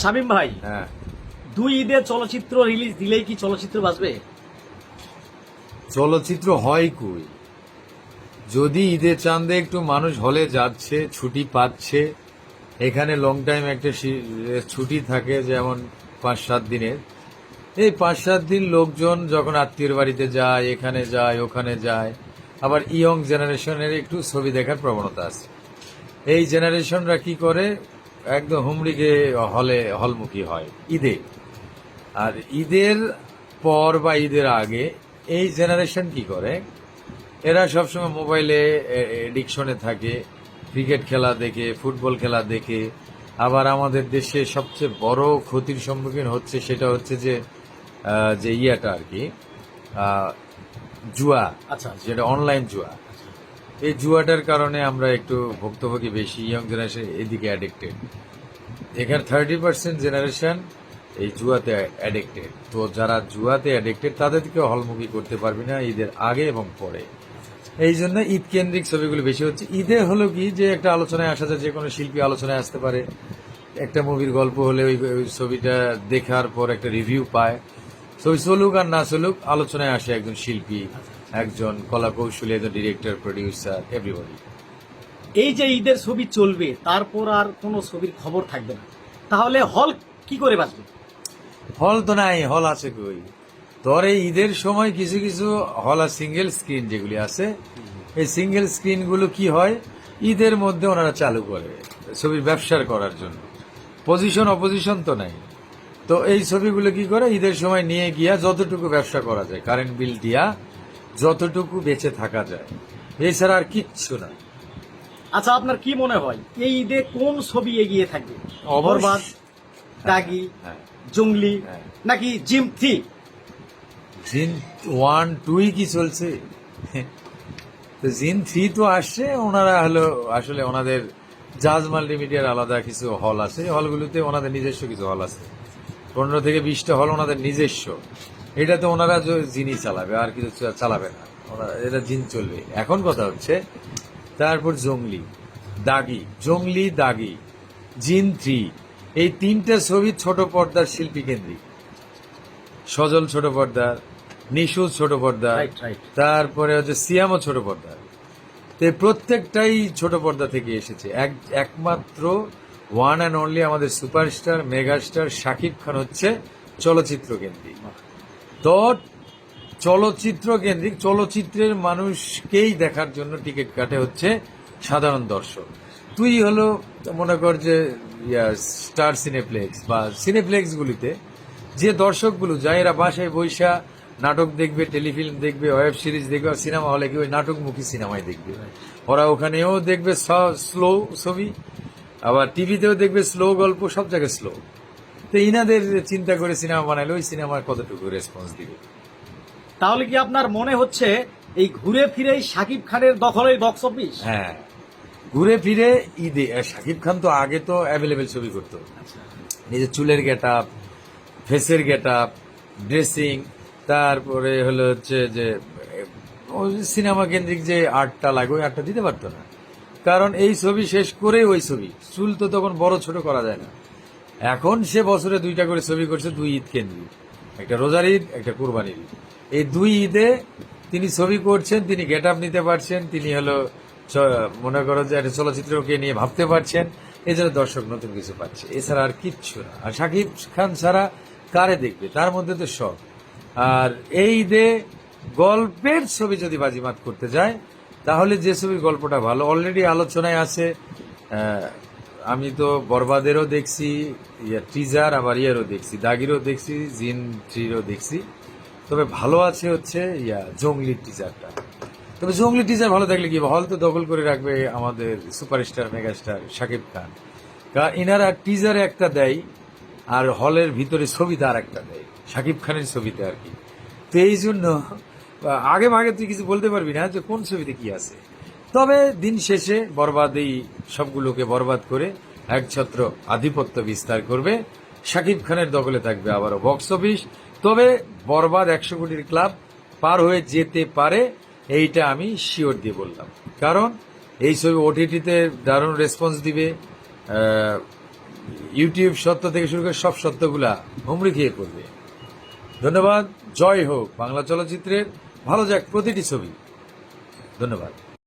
শামীম ভাই, হ্যাঁ, দুই ঈদে চলচ্চিত্র রিলিজ দিলেই কি চলচ্চিত্র বাঁচবে? চলচ্চিত্র হয় কই? যদি ঈদের চাঁদে একটু মানুষ হলে যাচ্ছে, ছুটি পাচ্ছে, এখানে লং টাইম একটা ছুটি থাকে, যেমন 5-7 দিনের। এই 5-7 দিন লোকজন যখন আত্মীয়র বাড়িতে যায়, এখানে যায়, ওখানে যায়, আবার ইয়ং জেনারেশনের একটু ছবি দেখার প্রবণতা আছে। এই জেনারেশনরা কি করে, একদম হুমড়িকে হলমুখী হয় ঈদে। আর ঈদের পর বা ঈদের আগে এই জেনারেশন কি করে, এরা সবসময় মোবাইলে এডিকশনে থাকে, ক্রিকেট খেলা দেখে, ফুটবল খেলা দেখে। আবার আমাদের দেশে সবচেয়ে বড় ক্ষতির সম্মুখীন হচ্ছে, সেটা হচ্ছে যে যে ইয়াটা আর কি, জুয়া। আচ্ছা। যেটা অনলাইন জুয়া। এই জুয়াটার কারণে আমরা একটু ভুক্তভোগী বেশি, ইয়ং জেনারেশন এদিকে অ্যাডিক্টেড। এখানে 30% জেনারেশন এই জুয়াতে অ্যাডিক্টেড। তো যারা জুয়াতে অ্যাডিক্টেড তাদেরকে হলমুখী করতে পারবি না ঈদের আগে এবং পরে। এই জন্য ঈদ কেন্দ্রিক ছবিগুলো বেশি হচ্ছে। ঈদে হলো কি, যে একটা আলোচনায় আসা যায়, যে কোনো শিল্পী আলোচনায় আসতে পারে। একটা মুভির গল্প হলে ওই ছবিটা দেখার পর একটা রিভিউ পায়। ছবি চলুক আর না চলুক, আলোচনায় আসে একজন শিল্পী, একজন কলা কৌশলী, একজন ডিরেক্টর, প্রডিউসার, এভরিবডি। এই যে ঈদের ছবি চলবে, তারপর আর কোনো ছবির খবর থাকবে না, তাহলে হল কি করে বাঁচবে? হল তো নাই, হল আছে কই? তোর এই ঈদের সময় কিছু কিছু হল আর সিঙ্গেল স্ক্রিন যেগুলি আছে, এই সিঙ্গেল স্ক্রিনগুলো কি হয়, ঈদের মধ্যে ওনারা চালু করে ছবির ব্যবসার করার জন্য। পজিশন অপোজিশন তো নাই। তো এই ছবিগুলো কি করে, ঈদের সময় নিয়ে গিয়া যতটুকু ব্যবসা করা যায়, কারেন্ট বিল দিয়া যতটুকু বেঁচে থাকা যায়, এছাড়া আর কিচ্ছু না। আচ্ছা, আপনার কি মনে হয় এই ঈদে কোন ছবি এগিয়ে থাকবে? অবশ্য- বরবাদ, দাগি, হ্যাঁ, জঙ্গলি, হ্যাঁ। নাকি জিম 3? জিন 1-2 কি চলছে? তো জিন 3 তো আসছে। ওনারা হলো আসলে ওনাদের জাজ মাল্টিমিডিয়ার আলাদা কিছু হল আছে, হলগুলোতে ওনাদের নিজস্ব কিছু হল আছে, 15 থেকে 20টা হল ওনাদের নিজস্ব। এটাতে ওনারা জিনই চালাবে, আর কিছু চালাবে না। এটা জিন চলবে। এখন কথা হচ্ছে, তারপর জঙ্গলি, দাগি, জিন 3, এই 3টা ছবি ছোট পর্দার শিল্পী কেন্দ্রিক। সজল ছোট পর্দার, নিশু ছোট পর্দা, Right. তারপরে হচ্ছে সিয়ামও ছোট পর্দা। তো এই প্রত্যেকটাই ছোট পর্দা থেকে এসেছে। একমাত্র ওয়ান অ্যান্ড অনলি আমাদের সুপারস্টার মেগাস্টার শাকিব খান হচ্ছে চলচ্চিত্র কেন্দ্রিক। তো চলচ্চিত্র কেন্দ্রিক, চলচ্চিত্রের মানুষকেই দেখার জন্য টিকিট কাটে হচ্ছে সাধারণ দর্শক। তুই হলো মনে কর যে স্টার সিনেপ্লেক্স বা সিনেপ্লেক্সগুলিতে যে দর্শকগুলো যায়, এরা বাসায় বৈশা নাটক দেখবে, টেলিফিল্ম দেখবে, ওয়েব সিরিজ দেখবে, আর সিনেমা হলে কি ওই নাটকমুখী সিনেমায় দেখবে। ওরা ওখানেও দেখবে স্লো ছবি, আবার টিভিতেও দেখবে স্লো গল্প, সব জায়গায় স্লো। তো ইনাদের চিন্তা করে সিনেমা বানাইলে ওই সিনেমার কতটুকু রেসপন্স দিবে? তাহলে কি আপনার মনে হচ্ছে এই ঘুরে ফিরেই শাকিব খানের দখলেই বক্স অফিস? হ্যাঁ, ঘুরে ফিরে ঈদে শাকিব খান তো আগে তো অ্যাভেলেবেল ছবি করতো। নিজের চুলের গেট আপ, ফেসের গেট আপ, ড্রেসিং, তারপরে হলো হচ্ছে যে সিনেমা কেন্দ্রিক যে আর্টটা লাগে, ওই আর্টটা দিতে পারতো না। কারণ এই ছবি শেষ করে ওই ছবি, চুল তো তখন বড় ছোট করা যায় না। এখন সে বছরে 2টা করে ছবি করছে, 2 ঈদ কেন্দ্রিক, একটা রোজার ঈদ, একটা কুরবানির ঈদ। এই 2 ঈদে তিনি ছবি করছেন, তিনি গেট আপ নিতে পারছেন, তিনি হলো মনে করো যে একটা চলচ্চিত্রকে নিয়ে ভাবতে পারছেন। এই জন্য দর্শক নতুন কিছু পাচ্ছে, এছাড়া আর কিচ্ছু না। আর শাকিব খান ছাড়া কারে দেখবে? তার মধ্যে তো সব। আর এই ঈদে গল্পের ছবি যদি বাজিমাত করতে যায়, তাহলে যে ছবির গল্পটা ভালো, অলরেডি আলোচনায় আছে। আমি তো বরবাদেরও দেখছি টিজার, আবার ইয়েরও দেখছি, দাগিরও দেখছি, জিন 3-ও দেখছি। তবে ভালো আছে হচ্ছে জঙ্গলির টিজারটা। তবে জঙ্গলি টিজার ভালো থাকলে কি, হল তো দখল করে রাখবে আমাদের সুপারস্টার মেগাস্টার শাকিব খান। কারণ ইনারা টিজারে একটা দেয়, আর হলের ভিতরে ছবিতে আর একটা দেয়, শাকিব খানের ছবিতে আর কি। তো এই জন্য আগে ভাগে তুই কিছু বলতে পারবি না যে কোন ছবিতে কি আছে। তবে দিন শেষে বরবাদেই সবগুলোকে বরবাদ করে একছত্র আধিপত্য বিস্তার করবে। শাকিব খানের দখলে থাকবে আবারও বক্স অফিস। তবে বরবাদ 100 কোটির ক্লাব পার হয়ে যেতে পারে, এইটা আমি শিওর দিয়ে বললাম। কারণ এই ছবি ওটিটিতে দারুণ রেসপন্স দিবে, ইউটিউব সত্য থেকে শুরু করে সব সত্যগুলা হুমড়ি খেয়ে পড়বে। ধন্যবাদ। জয় হোক বাংলা চলচ্চিত্রের, ভালো যাক প্রতিটি ছবি। ধন্যবাদ।